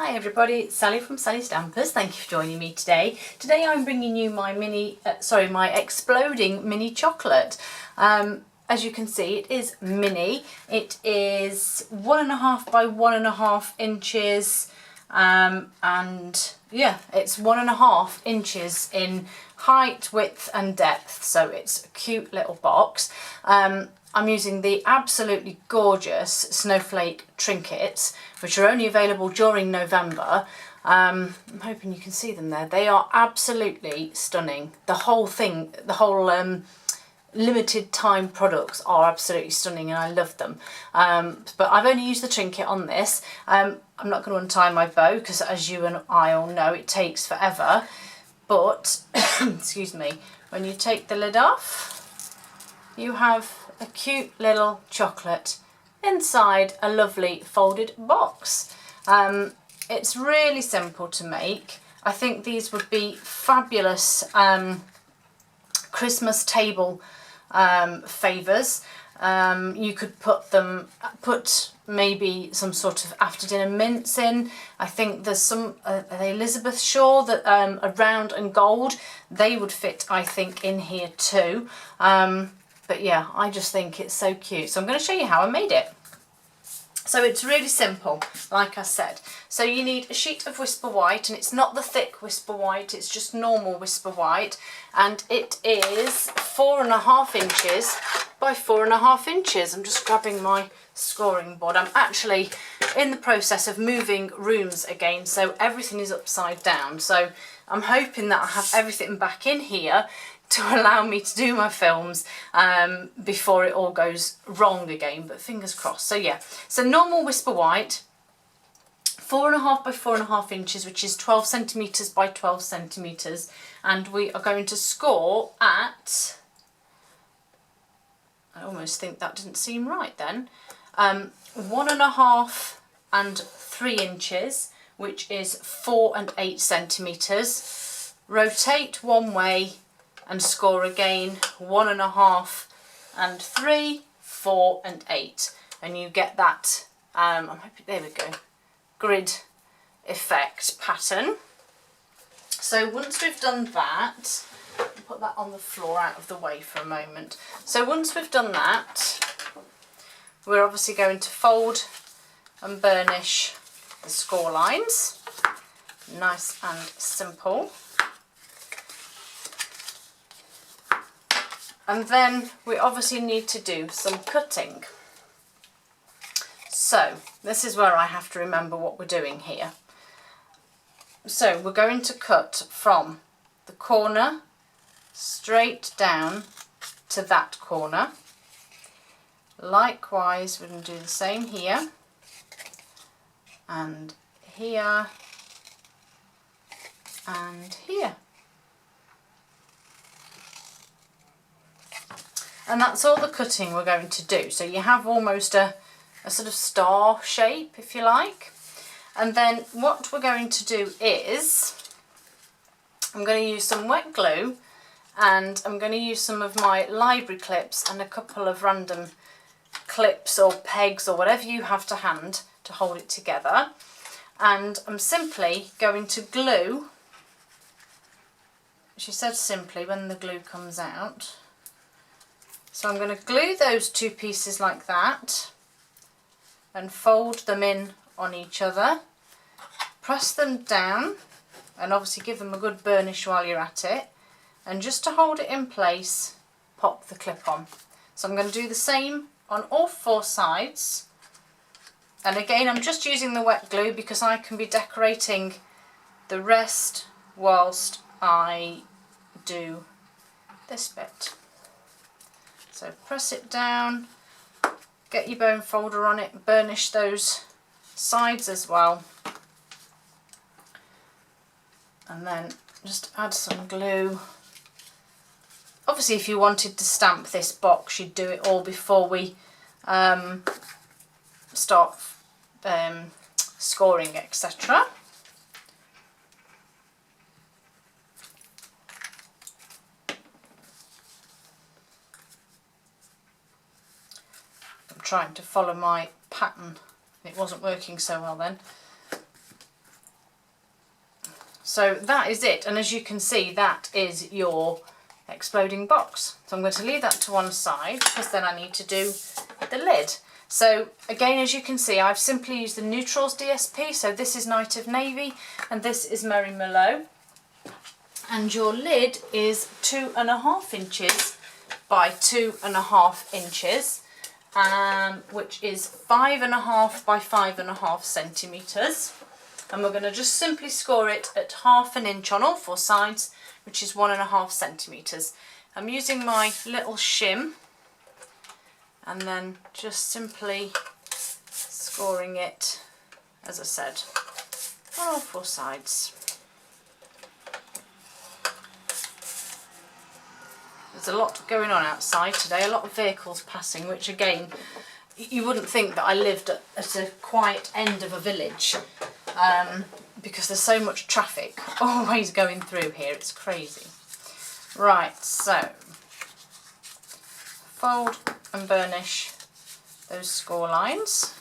Hi everybody, it's Sally from Sally Stampers. Thank you for joining me today. Today I'm bringing you my my exploding mini chocolate. As you can see, it is mini. It is 1.5 by 1.5 inches, and yeah, it's 1.5 inches in height, width and depth. So it's a cute little box. I'm using the absolutely gorgeous snowflake trinkets, which are only available during November. I'm hoping you can see them there. They are absolutely stunning. The whole thing, the whole limited time products are absolutely stunning and I love them. But I've only used the trinket on this. I'm not going to untie my bow because, as you and I all know, it takes forever. But, excuse me, when you take the lid off, you have a cute little chocolate inside a lovely folded box. It's really simple to make. I think these would be fabulous Christmas table favours. You could put maybe some sort of after dinner mints in. I think there's some Elizabeth Shaw that are round and gold. They would fit, I think, in here too. But yeah, I just think it's so cute. So I'm going to show you how I made it. So it's really simple, like I said. So you need a sheet of Whisper White, and it's not the thick Whisper White, it's just normal Whisper White. And it is 4.5 inches by 4.5 inches. I'm just grabbing my scoring board. I'm actually in the process of moving rooms again, so everything is upside down. So I'm hoping that I have everything back in here to allow me to do my films before it all goes wrong again, but fingers crossed. So yeah, so normal Whisper White, 4.5 by 4.5 inches, which is 12 centimetres by 12 centimetres, and we are going to score at, I almost think that didn't seem right then, 1.5 and 3 inches, which is 4 and 8 centimetres. Rotate one way and score again, 1.5 and 3, 4 and 8, and you get that I'm hoping, there we go, grid effect pattern. So once we've done that, I'll put that on the floor out of the way for a moment. So once we've done that, we're obviously going to fold and burnish the score lines, nice and simple. And then we obviously need to do some cutting. So this is where I have to remember what we're doing here. So we're going to cut from the corner straight down to that corner. Likewise, we're going to do the same here and here and here. And that's all the cutting we're going to do. So you have almost a sort of star shape, if you like. And then what we're going to do is, I'm going to use some wet glue, and I'm going to use some of my library clips and a couple of random clips or pegs or whatever you have to hand to hold it together. And I'm simply going to glue, she said simply when the glue comes out. So I'm going to glue those two pieces like that and fold them in on each other, press them down and obviously give them a good burnish while you're at it, and just to hold it in place, pop the clip on. So I'm going to do the same on all 4 sides, and again I'm just using the wet glue because I can be decorating the rest whilst I do this bit. So press it down, get your bone folder on it, burnish those sides as well, and then just add some glue. Obviously if you wanted to stamp this box, you'd do it all before we start scoring, etc. Trying to follow my pattern. It wasn't working so well then. So that is it, and as you can see, that is your exploding box. So I'm going to leave that to one side because then I need to do the lid. So again, as you can see, I've simply used the Neutrals DSP. So this is Night of Navy and this is Merry Merlot. And your lid is 2.5 inches by 2.5 inches, which is 5.5 by 5.5 centimetres. And we're going to just simply score it at 1/2 inch on all 4 sides, which is 1.5 centimetres. I'm using my little shim and then just simply scoring it, as I said, on all 4 sides. There's a lot going on outside today, a lot of vehicles passing, which again, you wouldn't think that I lived at a quiet end of a village, because there's so much traffic always going through here, it's crazy. Right, so fold and burnish those score lines,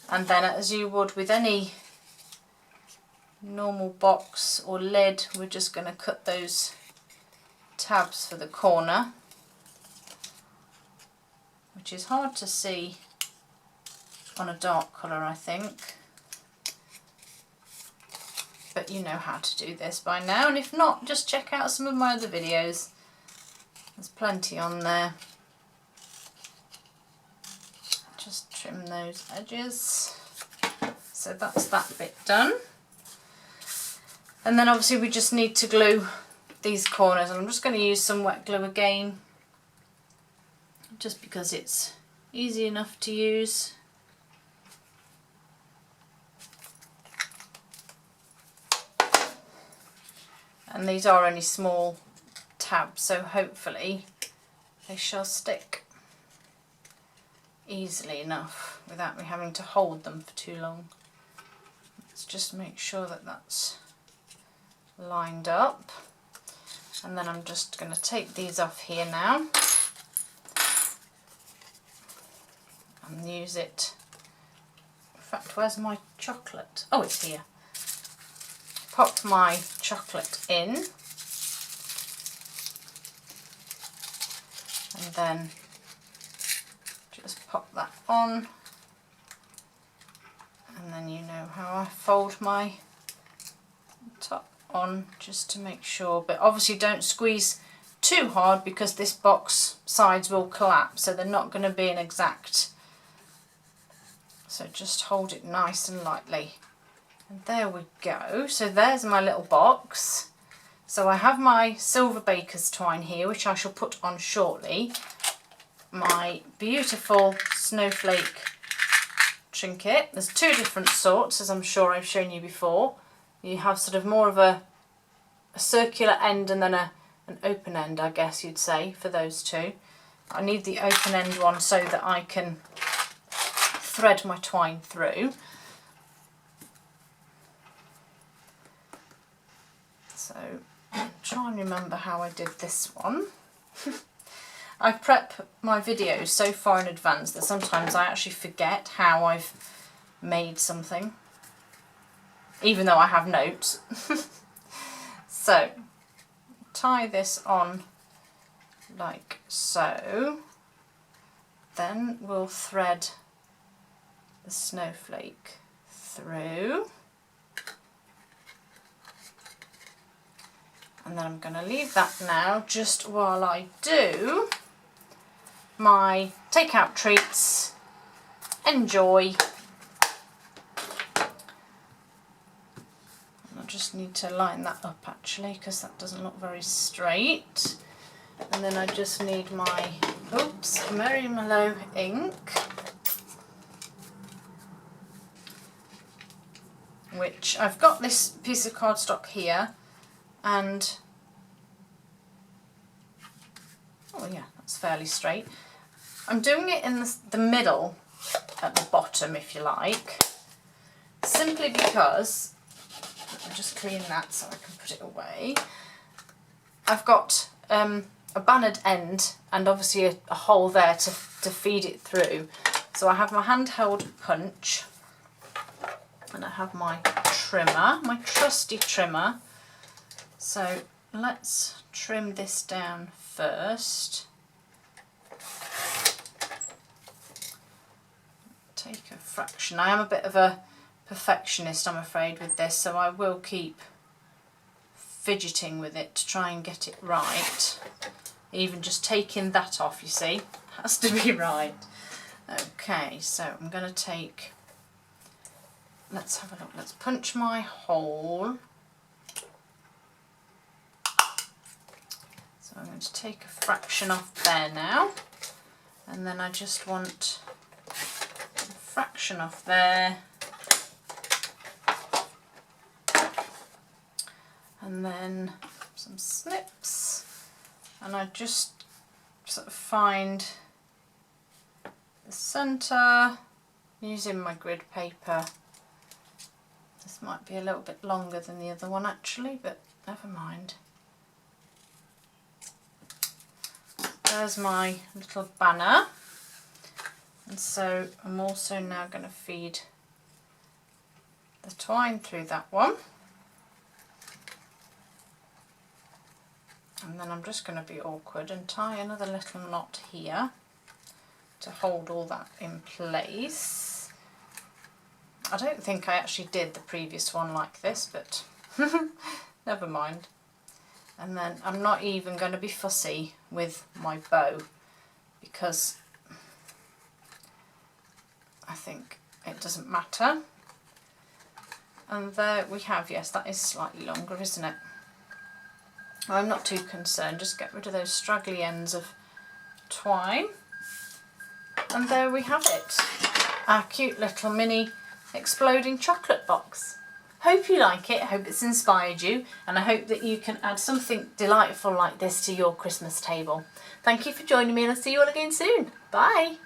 and then as you would with any normal box or lid, we're just going to cut those tabs for the corner, which is hard to see on a dark colour, I think, but you know how to do this by now, and if not, just check out some of my other videos, there's plenty on there. Just trim those edges, so that's that bit done, and then obviously we just need to glue these corners, and I'm just going to use some wet glue again, just because it's easy enough to use. And these are only small tabs, so hopefully they shall stick easily enough without me having to hold them for too long. Let's just make sure that that's lined up. And then I'm just going to take these off here now and use it. In fact, where's my chocolate? Oh, it's here. Pop my chocolate in, and then just pop that on, and then you know how I fold my top on just to make sure, but obviously don't squeeze too hard because this box sides will collapse, so they're not going to be an exact, so just hold it nice and lightly, and there we go. So there's my little box. So I have my silver baker's twine here, which I shall put on shortly, my beautiful snowflake trinket. There's 2 different sorts, as I'm sure I've shown you before. You have sort of more of a circular end and then an open end, I guess you'd say, for those 2. I need the open end one so that I can thread my twine through. So try and remember how I did this one. I prep my videos so far in advance that sometimes I actually forget how I've made something, even though I have notes. So tie this on like so, then we'll thread the snowflake through, and then I'm going to leave that now just while I do my takeout treats. Enjoy. Just need to line that up actually because that doesn't look very straight, and then I just need my Merry Merlot ink, which I've got this piece of cardstock here, and oh yeah, that's fairly straight. I'm doing it in the middle at the bottom, if you like, simply because I'll just clean that so I can put it away. I've got a bannered end and obviously a hole there to feed it through. So I have my handheld punch, and I have my trimmer, my trusty trimmer, So let's trim this down first. Take a fraction. I am a bit of a perfectionist, I'm afraid, with this, so I will keep fidgeting with it to try and get it right. Even just taking that off, you see, has to be right. Okay, so I'm going to take, let's have a look, let's punch my hole. So I'm going to take a fraction off there now, and then I just want a fraction off there, and then some snips, and I just sort of find the centre using my grid paper. This might be a little bit longer than the other one actually, but never mind. There's my little banner, and so I'm also now going to feed the twine through that one. And then I'm just going to be awkward and tie another little knot here to hold all that in place. I don't think I actually did the previous one like this, but never mind. And then I'm not even going to be fussy with my bow because I think it doesn't matter. And there we have, yes, that is slightly longer, isn't it? I'm not too concerned, just get rid of those straggly ends of twine. And there we have it, our cute little mini exploding chocolate box. Hope you like it, hope it's inspired you, and I hope that you can add something delightful like this to your Christmas table. Thank you for joining me, and I'll see you all again soon. Bye!